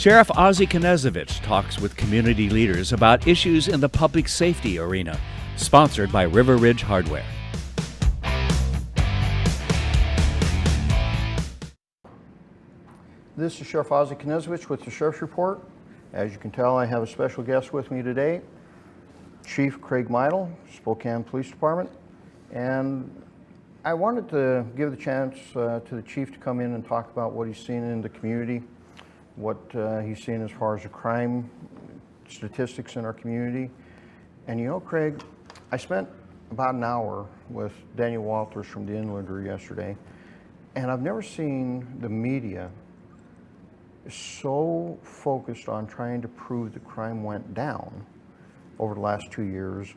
Sheriff Ozzie Knezovich talks with community leaders about issues in the public safety arena, sponsored by River Ridge Hardware. This is Sheriff Ozzie Knezovich with the Sheriff's Report. As you can tell, I have a special guest with me today, Chief Craig Meidl, Spokane Police Department. And I wanted to give the chance to the Chief to come in and talk about what he's seen in the community, what he's seen as far as the crime statistics in our community. And you know, Craig, I spent about an hour with Daniel Walters from the Inlander yesterday, and I've never seen the media so focused on trying to prove the crime went down over the last 2 years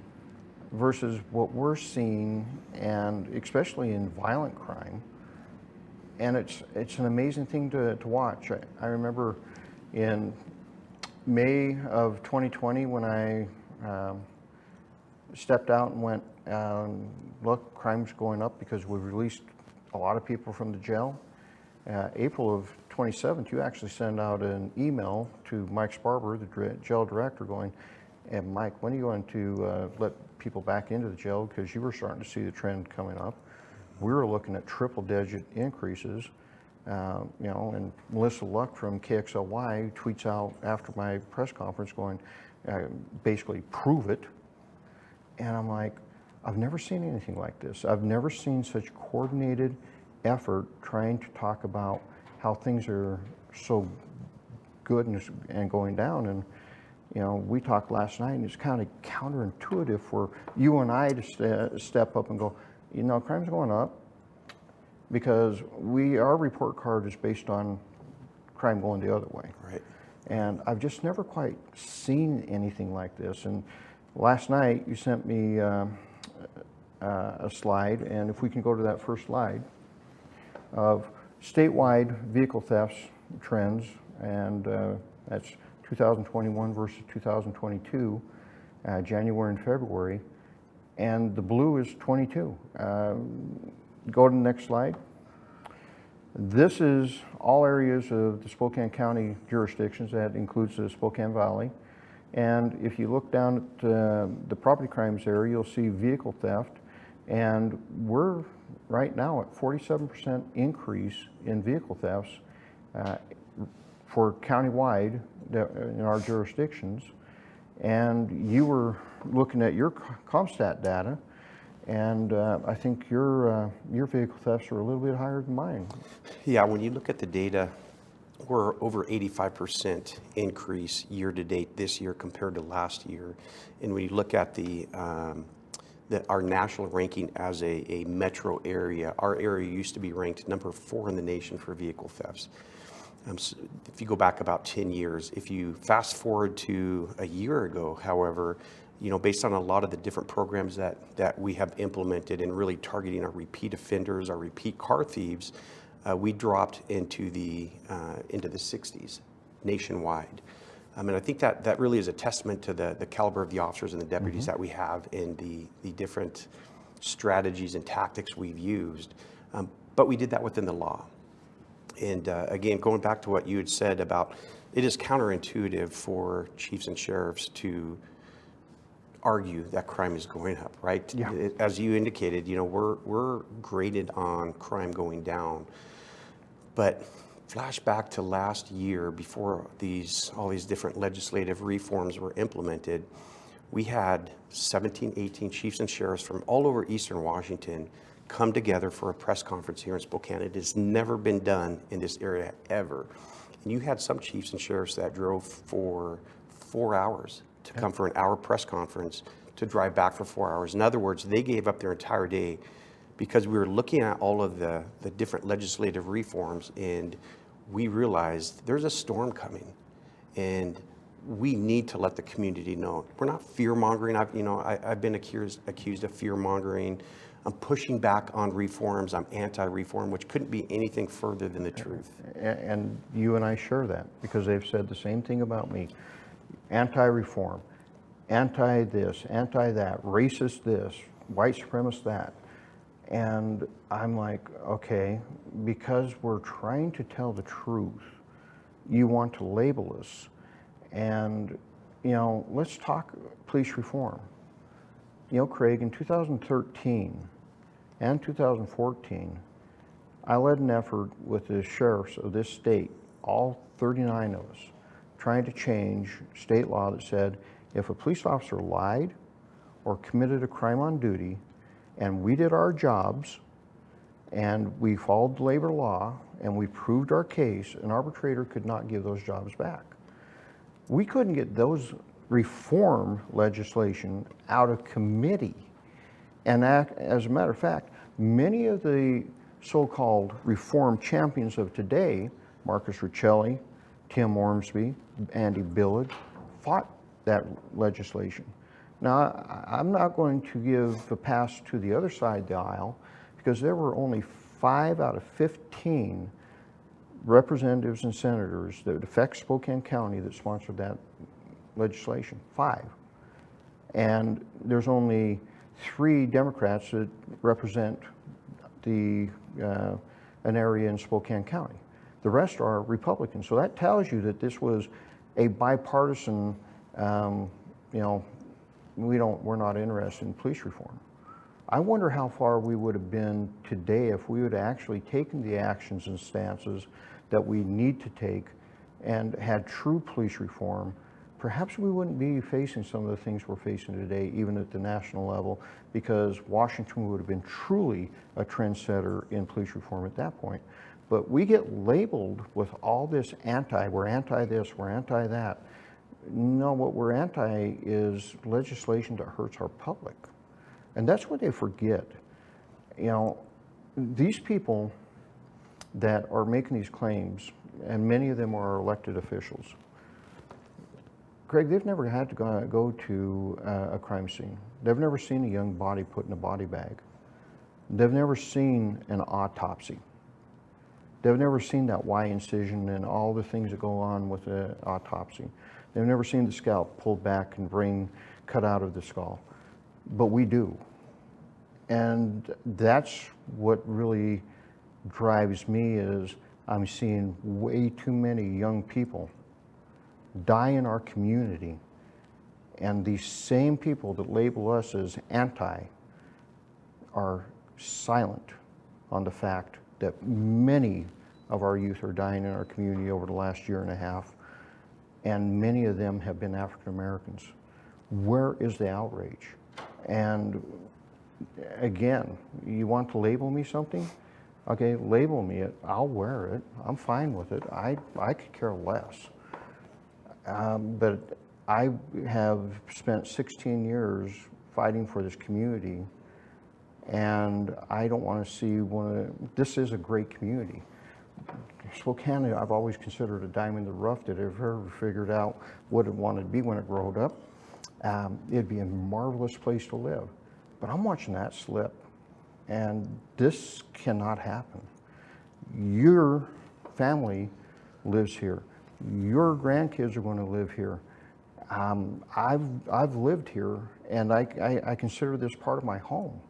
versus what we're seeing, and especially in violent crime. And it's an amazing thing to watch. I remember in May of 2020 when I stepped out and went, look, crime's going up because we've released a lot of people from the jail. April of 27th, you actually send out an email to Mike Sparber, the jail director, going, and Mike, when are you going to let people back into the jail? Because you were starting to see the trend coming up. We were looking at triple-digit increases, you know, and Melissa Luck from KXLY tweets out after my press conference going, basically, prove it. And I'm like, I've never seen anything like this. I've never seen such coordinated effort trying to talk about how things are so good and going down. And you know, we talked last night, and it's kind of counterintuitive for you and I to step up and go, you know, crime's going up because our report card is based on crime going the other way. Right. And I've just never quite seen anything like this. And last night you sent me a slide, and if we can go to that first slide, of statewide vehicle thefts trends, and that's 2021 versus 2022, January and February, and the blue is 22. Go to the next slide. This is all areas of the Spokane County jurisdictions. That includes the Spokane Valley. And if you look down at the property crimes area, you'll see vehicle theft, and we're right now at 47% increase in vehicle thefts for countywide in our jurisdictions. And you were looking at your CompStat data, and I think your vehicle thefts are a little bit higher than mine. Yeah, when you look at the data, we're over 85% increase year to date this year compared to last year. And when you look at our national ranking as a metro area, our area used to be ranked number 4 in the nation for vehicle thefts. So if you go back about 10 years, if you fast forward to a year ago, however, you know, based on a lot of the different programs that we have implemented and really targeting our repeat offenders, our repeat car thieves, we dropped into the 60s nationwide. And I think that really is a testament to the caliber of the officers and the deputies that we have and the different strategies and tactics we've used. But we did that within the law. And again, going back to what you had said about, it is counterintuitive for chiefs and sheriffs to argue that crime is going up, right? Yeah. As you indicated, you know, we're graded on crime going down. But flash back to last year, before all these different legislative reforms were implemented, we had 17, 18 chiefs and sheriffs from all over Eastern Washington come together for a press conference here in Spokane. It has never been done in this area ever. And you had some chiefs and sheriffs that drove for 4 hours to come for an hour press conference, to drive back for 4 hours. In other words, they gave up their entire day because we were looking at all of the different legislative reforms, and we realized there's a storm coming, and we need to let the community know. We're not fear-mongering. I've been accused of fear-mongering. I'm pushing back on reforms. I'm anti-reform, which couldn't be anything further than the truth. And you and I share that, because they've said the same thing about me. Anti-reform, anti-this, anti-that, racist this, white supremacist that. And I'm like, okay, because we're trying to tell the truth, you want to label us. And, you know, let's talk police reform. You know, Craig, in 2013 and 2014, I led an effort with the sheriffs of this state, all 39 of us, trying to change state law that said if a police officer lied or committed a crime on duty and we did our jobs and we followed the labor law and we proved our case, an arbitrator could not give those jobs back. We couldn't get those reform legislation out of committee. And as a matter of fact, many of the so-called reform champions of today, Marcus Riccelli, Tim Ormsby, Andy Billard, fought that legislation. Now, I'm not going to give the pass to the other side of the aisle because there were only 5 out of 15 representatives and senators that affect Spokane County that sponsored that legislation, 5. And there's only 3 Democrats that represent the an area in Spokane County. The rest are Republicans. So that tells you that this was a bipartisan, you know, we're not interested in police reform. I wonder how far we would have been today if we would have actually taken the actions and stances that we need to take and had true police reform. Perhaps we wouldn't be facing some of the things we're facing today, even at the national level, because Washington would have been truly a trendsetter in police reform at that point. But we get labeled with all this we're anti this, we're anti that. No, what we're anti is legislation that hurts our public. And that's what they forget. You know, these people that are making these claims, and many of them are elected officials, Craig, they've never had to go to a crime scene. They've never seen a young body put in a body bag. They've never seen an autopsy. They've never seen that Y incision and all the things that go on with an autopsy. They've never seen the scalp pulled back and brain cut out of the skull. But we do. And that's what really drives me is I'm seeing way too many young people die in our community, and these same people that label us as anti are silent on the fact that many of our youth are dying in our community over the last year and a half, and many of them have been African Americans. Where is the outrage? And again, you want to label me something? Okay, label me it. I'll wear it. I'm fine with it. I could care less. But I have spent 16 years fighting for this community, and I don't want to see this is a great community. Spokane, I've always considered a diamond in the rough that if ever figured out what it wanted to be when it growed up, it'd be a marvelous place to live. But I'm watching that slip, and this cannot happen. Your family lives here. Your grandkids are going to live here. I've lived here, and I consider this part of my home.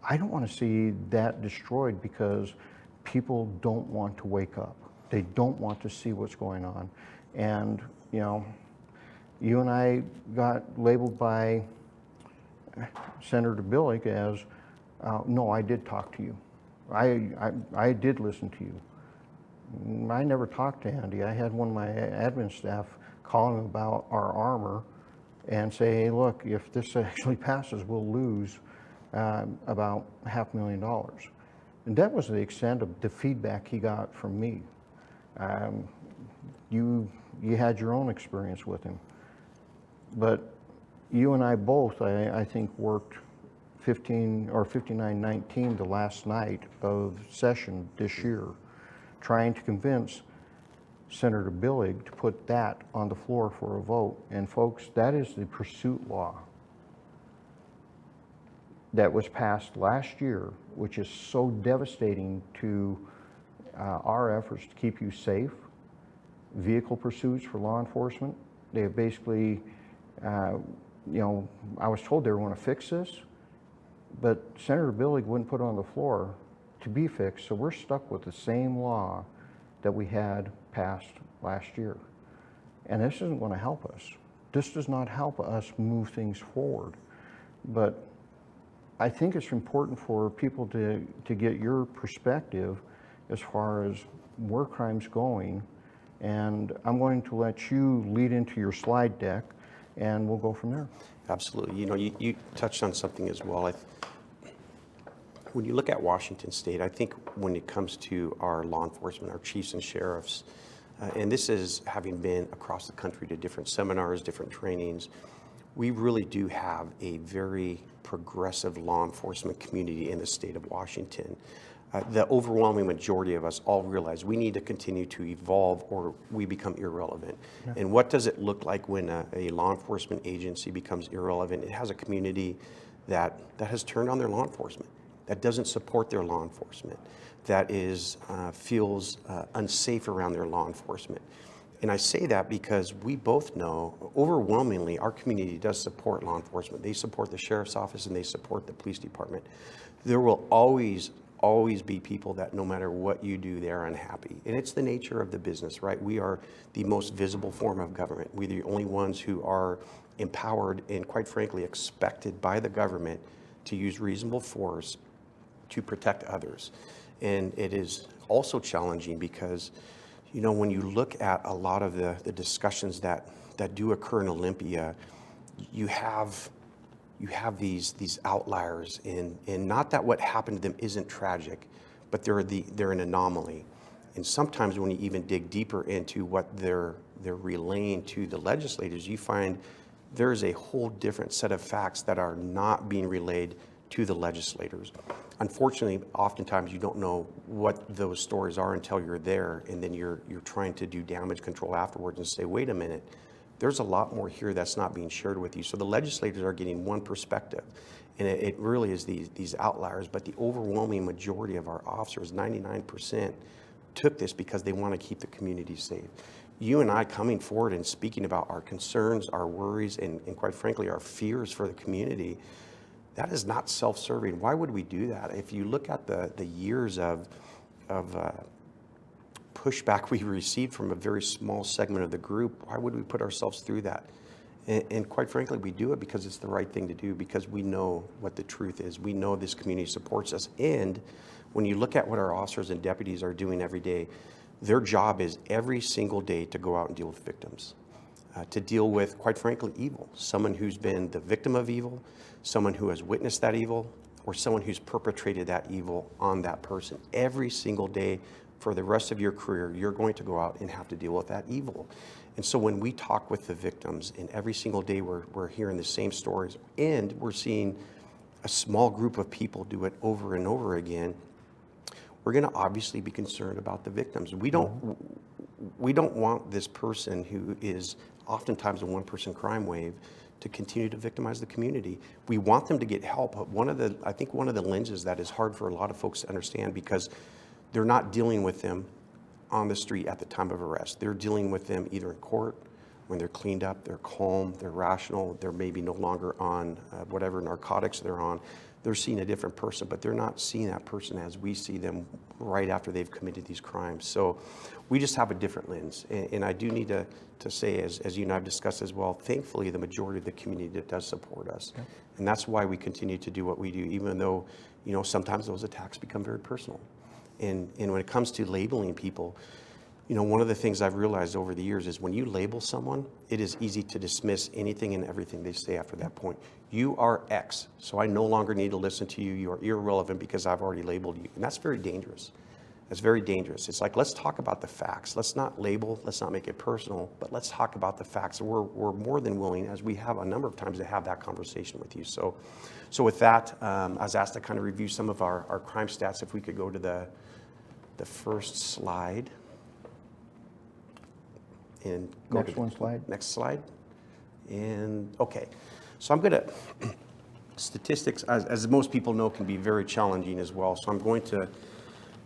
I don't want to see that destroyed because people don't want to wake up. They don't want to see what's going on. And, you know, you and I got labeled by Senator Billig as, no, I did talk to you. I did listen to you. I never talked to Andy. I had one of my admin staff call him about our armor and say, hey, look, if this actually passes, we'll lose about $500,000. And that was the extent of the feedback he got from me. You had your own experience with him. But you and I both, I think, worked 59-19 the last night of session this year, trying to convince Senator Billig to put that on the floor for a vote. And folks, that is the pursuit law that was passed last year, which is so devastating to our efforts to keep you safe. Vehicle pursuits for law enforcement. They have basically, you know, I was told they were going to fix this, but Senator Billig wouldn't put it on the floor to be fixed, so we're stuck with the same law that we had passed last year. And this isn't going to help us. This does not help us move things forward. But I think it's important for people to get your perspective as far as where crime's going. And I'm going to let you lead into your slide deck, and we'll go from there. Absolutely. You know, you touched on something as well. When you look at Washington State, I think when it comes to our law enforcement, our chiefs and sheriffs, and this is having been across the country to different seminars, different trainings, we really do have a very progressive law enforcement community in the state of Washington. The overwhelming majority of us all realize we need to continue to evolve or we become irrelevant. Yeah. And what does it look like when a law enforcement agency becomes irrelevant? It has a community that has turned on their law enforcement, that doesn't support their law enforcement, that feels unsafe around their law enforcement. And I say that because we both know, overwhelmingly, our community does support law enforcement. They support the sheriff's office and they support the police department. There will always be people that no matter what you do, they're unhappy. And it's the nature of the business, right? We are the most visible form of government. We're the only ones who are empowered and quite frankly expected by the government to use reasonable force to protect others. And it is also challenging because, you know, when you look at a lot of the discussions that do occur in Olympia, you have these outliers, and not that what happened to them isn't tragic, but they're an anomaly. And sometimes when you even dig deeper into what they're relaying to the legislators, you find there's a whole different set of facts that are not being relayed to the legislators. Unfortunately, oftentimes you don't know what those stories are until you're there, and then you're trying to do damage control afterwards and say, wait a minute, there's a lot more here that's not being shared with you. So the legislators are getting one perspective, and it really is these outliers, but the overwhelming majority of our officers, 99%, took this because they want to keep the community safe. You and I coming forward and speaking about our concerns, our worries, and quite frankly, our fears for the community, that is not self-serving. Why would we do that? If you look at the years of pushback we received from a very small segment of the group, why would we put ourselves through that? And quite frankly, we do it because it's the right thing to do, because we know what the truth is. We know this community supports us. And when you look at what our officers and deputies are doing every day, their job is every single day to go out and deal with victims, to deal with, quite frankly, evil. Someone who's been the victim of evil, someone who has witnessed that evil, or someone who's perpetrated that evil on that person. Every single day for the rest of your career, you're going to go out and have to deal with that evil. And so when we talk with the victims, and every single day we're hearing the same stories, and we're seeing a small group of people do it over and over again, we're going to obviously be concerned about the victims. We don't want this person who is oftentimes a one-person crime wave to continue to victimize the community. We want them to get help. But I think one of the lenses that is hard for a lot of folks to understand, because they're not dealing with them on the street at the time of arrest. They're dealing with them either in court, when they're cleaned up, they're calm, they're rational, they're maybe no longer on whatever narcotics they're on. They're seeing a different person, but they're not seeing that person as we see them right after they've committed these crimes. So we just have a different lens. And I do need to say, as you and I have discussed as well, thankfully the majority of the community does support us. Okay. And that's why we continue to do what we do, even though, you know, sometimes those attacks become very personal. And when it comes to labeling people, you know, one of the things I've realized over the years is when you label someone, it is easy to dismiss anything and everything they say after that point. You are X, so I no longer need to listen to you. You are irrelevant because I've already labeled you. And that's very dangerous. That's very dangerous. It's like, let's talk about the facts. Let's not label, let's not make it personal, but let's talk about the facts. We're more than willing, as we have a number of times, to have that conversation with you. So with that, I was asked to kind of review some of our crime stats. If we could go to the first slide. And go next one slide. Next slide. And okay, so I'm gonna, statistics, as most people know, can be very challenging as well. So I'm going to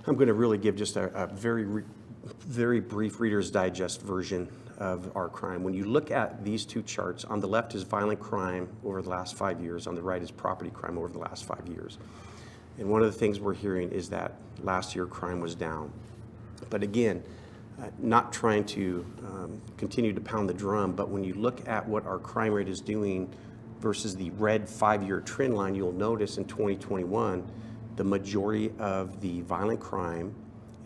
really give just a very brief Reader's Digest version of our crime. When you look at these two charts, on the left is violent crime over the last 5 years, on the right is property crime over the last 5 years. And one of the things we're hearing is that last year crime was down. But again, not trying to continue to pound the drum, but when you look at what our crime rate is doing versus the red 5-year trend line, you'll notice in 2021, the majority of the violent crime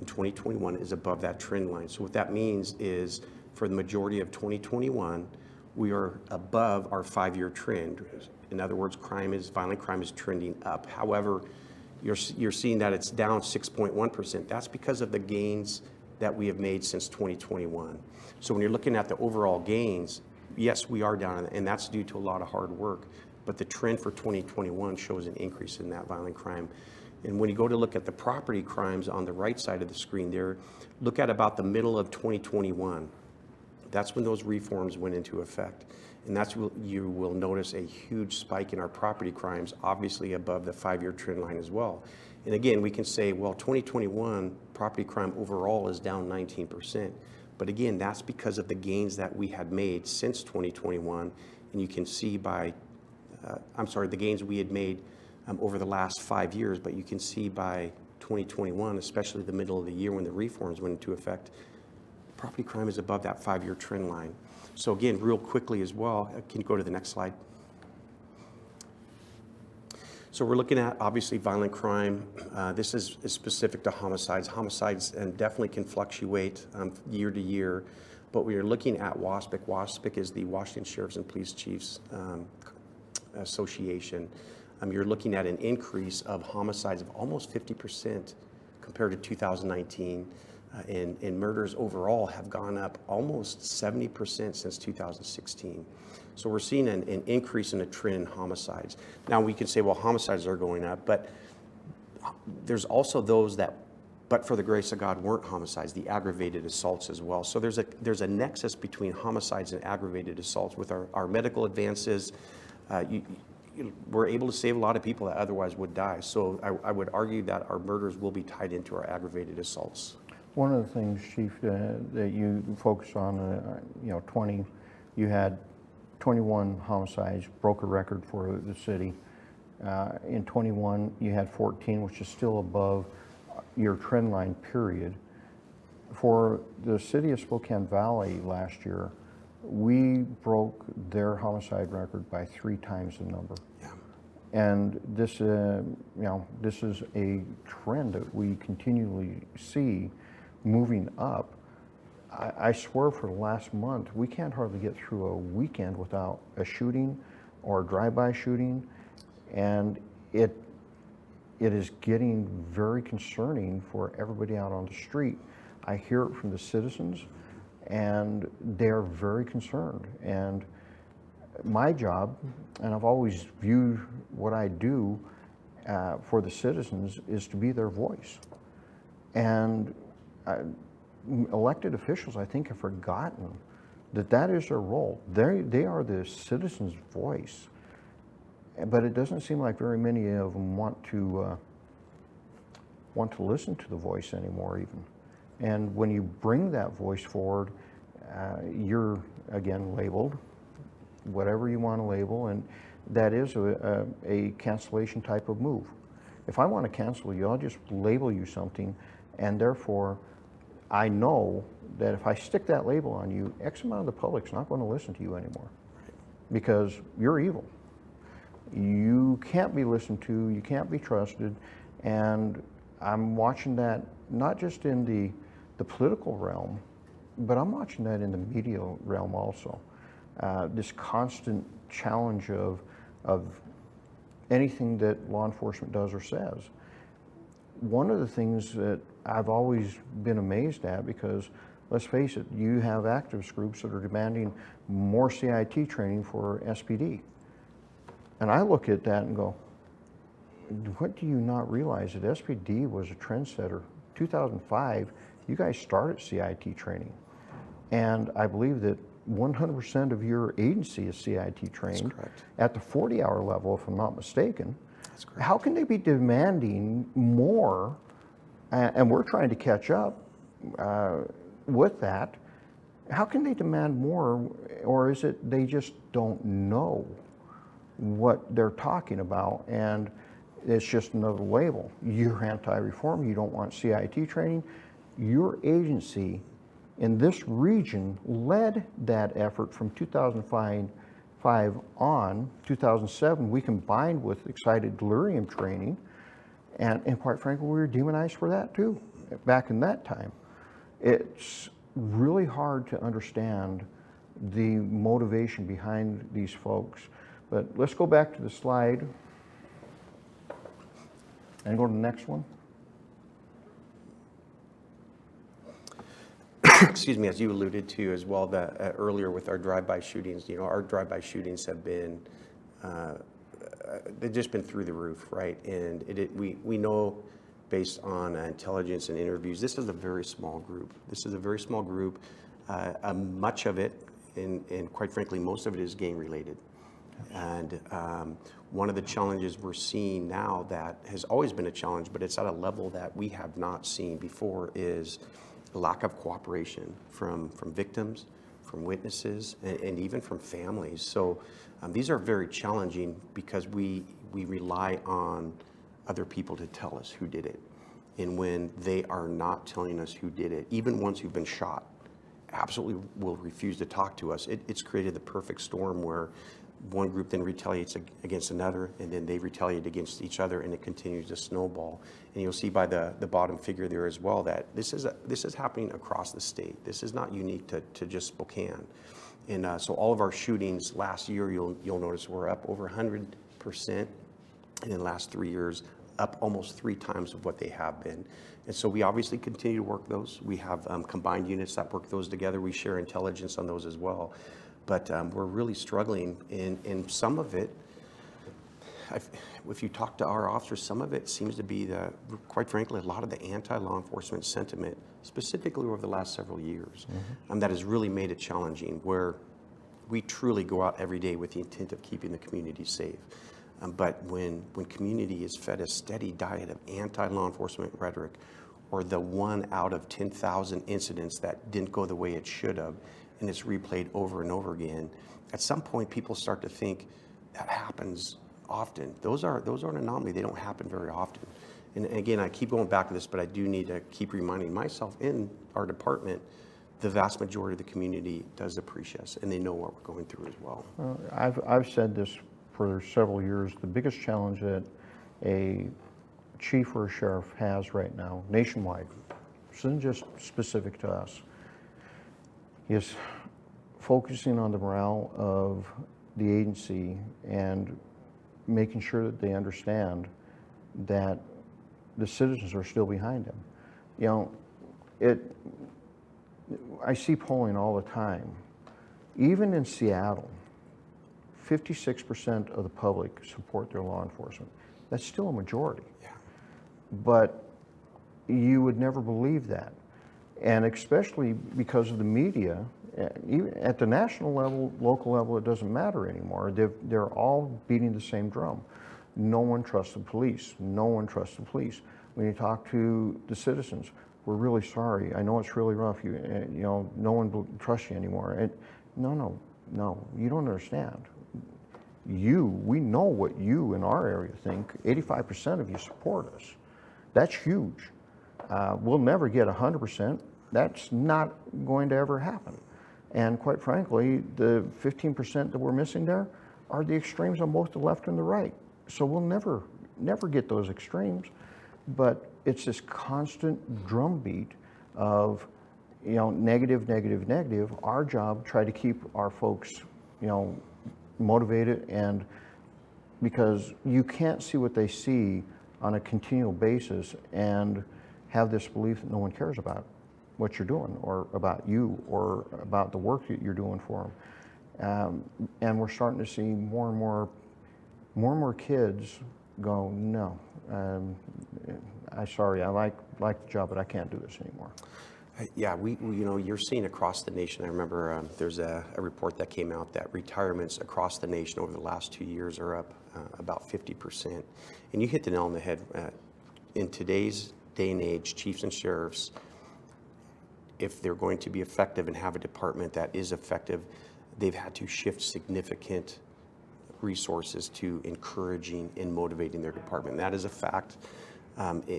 in 2021 is above that trend line. So what that means is for the majority of 2021, we are above our 5-year trend. In other words, violent crime is trending up. However, you're seeing that it's down 6.1%. That's because of the gains that we have made since 2021. So when you're looking at the overall gains, yes, we are down, and that's due to a lot of hard work, but the trend for 2021 shows an increase in that violent crime. And when you go to look at the property crimes on the right side of the screen there, look at about the middle of 2021. That's when those reforms went into effect. And that's when you will notice a huge spike in our property crimes, obviously above the 5-year trend line as well. And again, we can say, well, 2021 property crime overall is down 19%. But again, that's because of the gains that we had made since 2021. And you can see by, the gains we had made over the last 5 years, but you can see by 2021, especially the middle of the year when the reforms went into effect, property crime is above that 5-year trend line. So again, real quickly as well, can you go to the next slide? So we're looking at, obviously, violent crime. This is specific to homicides. Homicides definitely can fluctuate year to year, but we are looking at WASPIC. WASPIC is the Washington Sheriffs and Police Chiefs Association. You're looking at an increase of homicides of almost 50% compared to 2019. And murders overall have gone up almost 70% since 2016. So we're seeing an increase in a trend in homicides. Now we can say, well, homicides are going up, but there's also those that, but for the grace of God, weren't homicides, the aggravated assaults as well. So there's a nexus between homicides and aggravated assaults. With our medical advances, we're able to save a lot of people that otherwise would die. So I would argue that our murders will be tied into our aggravated assaults. One of the things, Chief, that you focus on, you had 21 homicides, broke a record for the city. In 21, you had 14, which is still above your trend line period. For the city of Spokane Valley last year, we broke their homicide record by 3 times the number. Yeah. And this, this is a trend that we continually see moving up. I swear for the last month, we can't hardly get through a weekend without a shooting or a drive-by shooting. And it is getting very concerning for everybody out on the street. I hear it from the citizens, and they're very concerned. And my job, and I've always viewed what I do for the citizens, is to be their voice. And elected officials, I think, have forgotten that is their role. They are the citizens' voice. But it doesn't seem like very many of them want to listen to the voice anymore, even. And when you bring that voice forward, you're again labeled, whatever you want to label, and that is a cancellation type of move. If I want to cancel you, I'll just label you something, and therefore I know that if I stick that label on you, X amount of the public's not going to listen to you anymore, because you're evil. You can't be listened to, you can't be trusted, and I'm watching that not just in the political realm, but I'm watching that in the media realm also. This constant challenge of anything that law enforcement does or says. One of the things that I've always been amazed at, because let's face it, you have activist groups that are demanding more CIT training for SPD. And I look at that and go, what do you not realize that SPD was a trendsetter? 2005, you guys started CIT training. And I believe that 100% of your agency is CIT trained at the 40-hour level, if I'm not mistaken. That's correct. How can they be demanding more, and we're trying to catch up with that? How can they demand more, or is it they just don't know what they're talking about, and it's just another label? You're anti-reform, you don't want CIT training. Your agency And this region led that effort from 2005 on. 2007, we combined with excited delirium training, and quite frankly, we were demonized for that too, back in that time. It's really hard to understand the motivation behind these folks. But let's go back to the slide and go to the next one. Excuse me, as you alluded to as well that earlier with our drive-by shootings, our drive-by shootings have been, they've just been through the roof, right? And we know based on intelligence and interviews, this is a very small group. This is a very small group. Much of it, and quite frankly, most of it is gang-related. And one of the challenges we're seeing now that has always been a challenge, but it's at a level that we have not seen before, is lack of cooperation from victims, from witnesses, and even from families. So these are very challenging because we rely on other people to tell us who did it. And when they are not telling us who did it, even ones who've been shot, absolutely will refuse to talk to us. It's created the perfect storm where one group then retaliates against another, and then they retaliate against each other, and it continues to snowball. And you'll see by the bottom figure there as well that this is happening across the state. This is not unique to just Spokane. And so all of our shootings last year, you'll notice we're up over 100%, and in the last 3 years, up almost 3 times of what they have been. And so we obviously continue to work those. We have combined units that work those together. We share intelligence on those as well. But we're really struggling, and some of it, if you talk to our officers, some of it seems to be, quite frankly, a lot of the anti-law enforcement sentiment, specifically over the last several years, that has really made it challenging, where we truly go out every day with the intent of keeping the community safe. But when community is fed a steady diet of anti-law enforcement rhetoric, or the 1 out of 10,000 incidents that didn't go the way it should have, and it's replayed over and over again, at some point people start to think that happens often. Those are an anomaly. They don't happen very often. And again, I keep going back to this, but I do need to keep reminding myself in our department, the vast majority of the community does appreciate us, and they know what we're going through as well. I've said this for several years. The biggest challenge that a chief or a sheriff has right now, nationwide, this isn't just specific to us, is focusing on the morale of the agency and making sure that they understand that the citizens are still behind them. I see polling all the time. Even in Seattle, 56% of the public support their law enforcement. That's still a majority. Yeah. But you would never believe that. And especially because of the media, even at the national level, local level, it doesn't matter anymore. They're all beating the same drum. No one trusts the police. No one trusts the police. When you talk to the citizens, we're really sorry. I know it's really rough. No one trusts you anymore. No, you don't understand. We know what you in our area think. 85% of you support us. That's huge. We'll never get 100%. That's not going to ever happen. And quite frankly, the 15% that we're missing there are the extremes on both the left and the right. So we'll never get those extremes. But it's this constant drumbeat of, negative. Our job, try to keep our folks, motivated, and because you can't see what they see on a continual basis and have this belief that no one cares about what you're doing or about you or about the work that you're doing for them. And we're starting to see more and more kids go, no, I'm sorry, I like the job, but I can't do this anymore. Yeah, we you're seeing across the nation. I remember there's a report that came out that retirements across the nation over the last 2 years are up about 50%. And you hit the nail on the head. In today's day and age, chiefs and sheriffs, if they're going to be effective and have a department that is effective, they've had to shift significant resources to encouraging and motivating their department. That is a fact.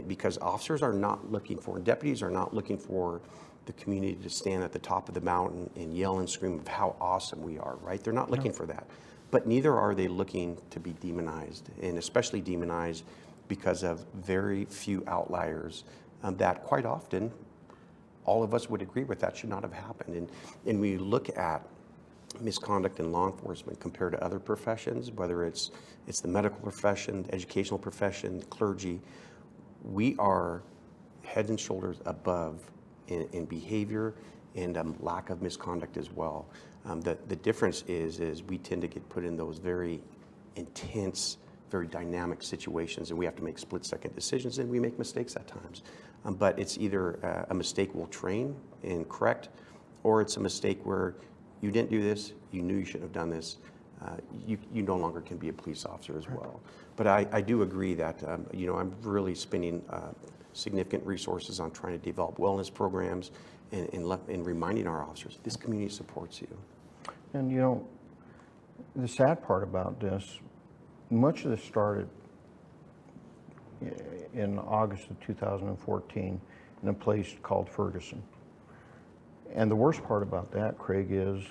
Because officers are not looking for, deputies are not looking for the community to stand at the top of the mountain and yell and scream of how awesome we are, right? They're not looking for that. But neither are they looking to be demonized, and especially demonized because of very few outliers that quite often all of us would agree with that should not have happened. And we look at misconduct in law enforcement compared to other professions, whether it's the medical profession, the educational profession, the clergy, we are head and shoulders above in behavior and lack of misconduct as well. The difference is we tend to get put in those very intense, very dynamic situations, and we have to make split-second decisions, and we make mistakes at times. But it's either a mistake we'll train and correct, or it's a mistake where you didn't do this, you knew you shouldn't have done this, you no longer can be a police officer as well. But I do agree that, I'm really spending significant resources on trying to develop wellness programs and reminding our officers, this community supports you. And the sad part about this, much of this started in August of 2014 in a place called Ferguson. And the worst part about that, Craig, is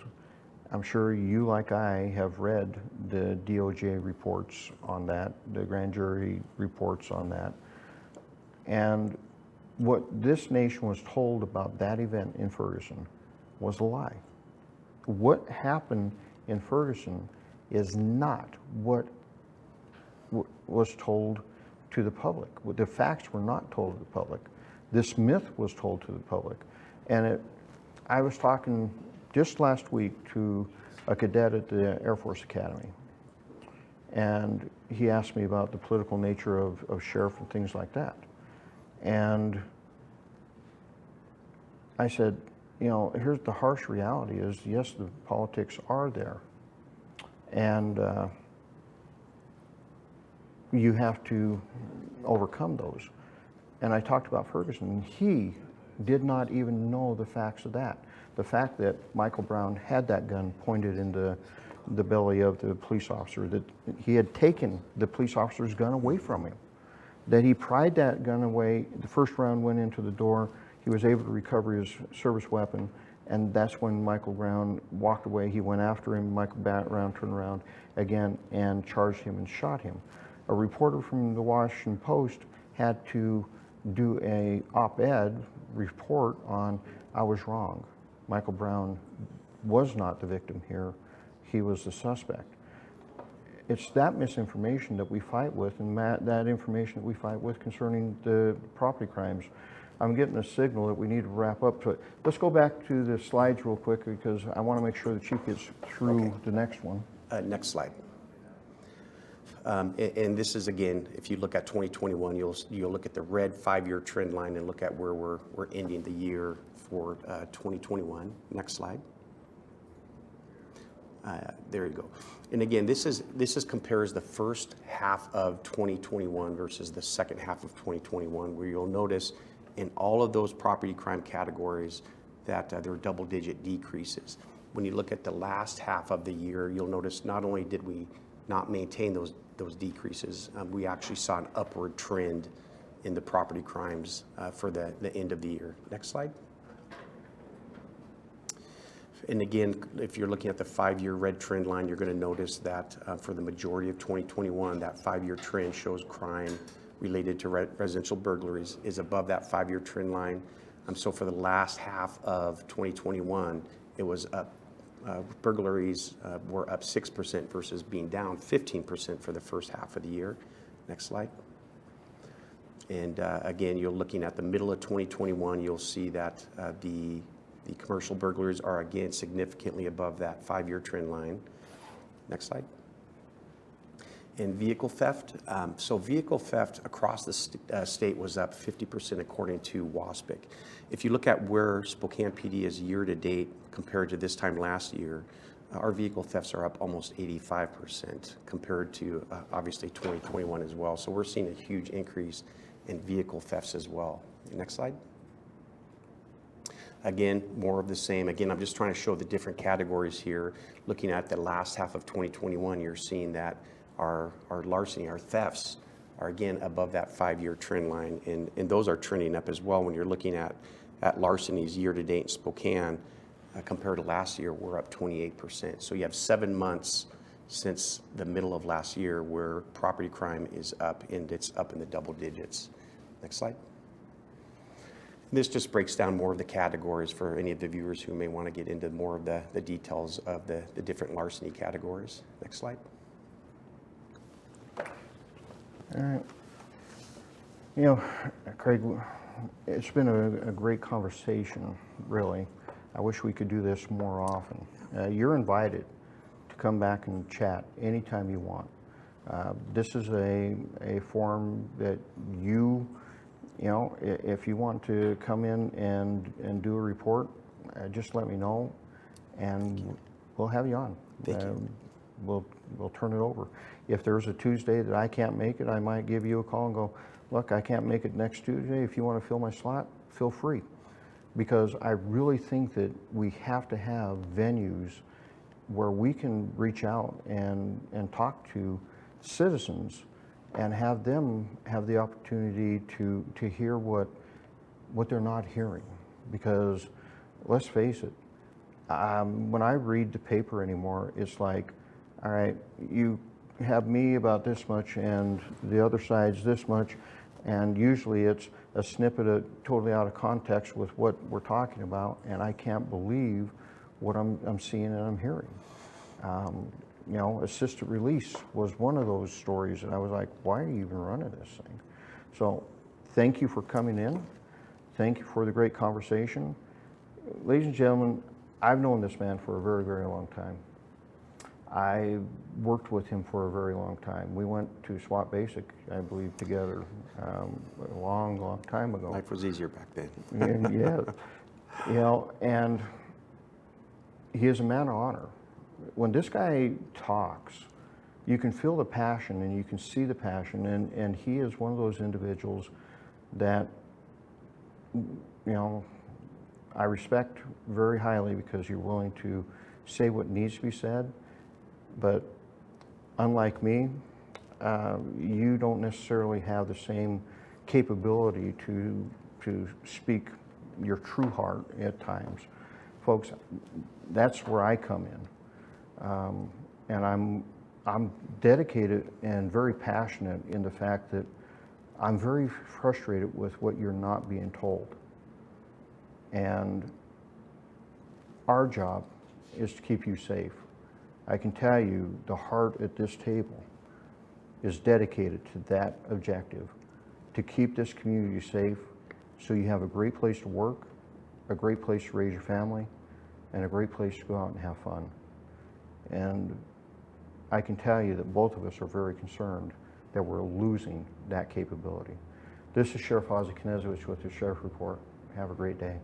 I'm sure you, like I, have read the DOJ reports on that, the grand jury reports on that. And what this nation was told about that event in Ferguson was a lie. What happened in Ferguson is not what was told to the public. The facts were not told to the public. This myth was told to the public. And I was talking just last week to a cadet at the Air Force Academy. And he asked me about the political nature of sheriff and things like that. And I said, here's the harsh reality is, yes, the politics are there. And you have to overcome those. And I talked about Ferguson, and he did not even know the facts of that. The fact that Michael Brown had that gun pointed in the belly of the police officer, that he had taken the police officer's gun away from him, that he pried that gun away, the first round went into the door, he was able to recover his service weapon, and that's when Michael Brown walked away. He went after him, Michael Brown turned around again and charged him and shot him. A reporter from the Washington Post had to do a op-ed report on, I was wrong. Michael Brown was not the victim here. He was the suspect. It's that misinformation that we fight with, and that information that we fight with concerning the property crimes. I'm getting a signal that we need to wrap up. So let's go back to the slides real quick, because I want to make sure the chief gets through the next one. Next slide. And this is, again, if you look at 2021, you'll look at the red 5-year trend line and look at where we're ending the year for 2021. Next slide. There you go. And again, this compares the first half of 2021 versus the second half of 2021, where you'll notice in all of those property crime categories that there were double-digit decreases. When you look at the last half of the year, you'll notice not only did we not maintain those decreases, we actually saw an upward trend in the property crimes for the end of the year. Next slide. And again, if you're looking at the 5-year red trend line, you're going to notice that for the majority of 2021, that 5-year trend shows crime related to residential burglaries is above that 5-year trend line. So for the last half of 2021, it was up. Burglaries were up 6% versus being down 15% for the first half of the year. Next slide. And again, you're looking at the middle of 2021, you'll see that the commercial burglaries are again significantly above that 5-year trend line. Next slide. And vehicle theft. So vehicle theft across the state was up 50% according to WASPIC. If you look at where Spokane PD is year to date compared to this time last year, our vehicle thefts are up almost 85% compared to obviously 2021 as well. So we're seeing a huge increase in vehicle thefts as well. Next slide. Again, more of the same. Again, I'm just trying to show the different categories here. Looking at the last half of 2021, you're seeing that our larceny, our thefts, are again above that 5-year trend line, and those are trending up as well when you're looking at at larcenies year-to-date in Spokane, compared to last year, we're up 28%. So you have 7 months since the middle of last year where property crime is up, and it's up in the double digits. Next slide. This just breaks down more of the categories for any of the viewers who may want to get into more of the details of the different larceny categories. Next slide. All right. You know, Craig, it's been a great conversation, really. I wish we could do this more often. You're invited to come back and chat anytime you want. This is a forum that you know, if you want to come in and do a report, just let me know, and we'll have you on. Thank you. We'll turn it over. If there's a Tuesday that I can't make it, I might give you a call and go, look, I can't make it next Tuesday. If you want to fill my slot, feel free. Because I really think that we have to have venues where we can reach out and talk to citizens and have them have the opportunity to hear what they're not hearing. Because let's face it, when I read the paper anymore, it's like, all right, you have me about this much and the other side's this much, and usually it's a snippet totally out of context with what we're talking about, and I can't believe what I'm seeing and I'm hearing. You know, assisted release was one of those stories, and I was like, why are you even running this thing? So thank you for coming in. Thank you for the great conversation. Ladies and gentlemen, I've known this man for a very, very long time. I worked with him for a very long time. We went to SWAT Basic, I believe, together a long, long time ago. Life was easier back then. Yeah, you know, and he is a man of honor. When this guy talks, you can feel the passion and you can see the passion, and he is one of those individuals that, you know, I respect very highly, because you're willing to say what needs to be said. But unlike me, you don't necessarily have the same capability to speak your true heart at times. Folks, that's where I come in. And I'm dedicated and very passionate in the fact that I'm very frustrated with what you're not being told. And our job is to keep you safe. I can tell you the heart at this table is dedicated to that objective, to keep this community safe so you have a great place to work, a great place to raise your family, and a great place to go out and have fun. And I can tell you that both of us are very concerned that we're losing that capability. This is Sheriff Ozzie Knezovich with the Sheriff Report. Have a great day.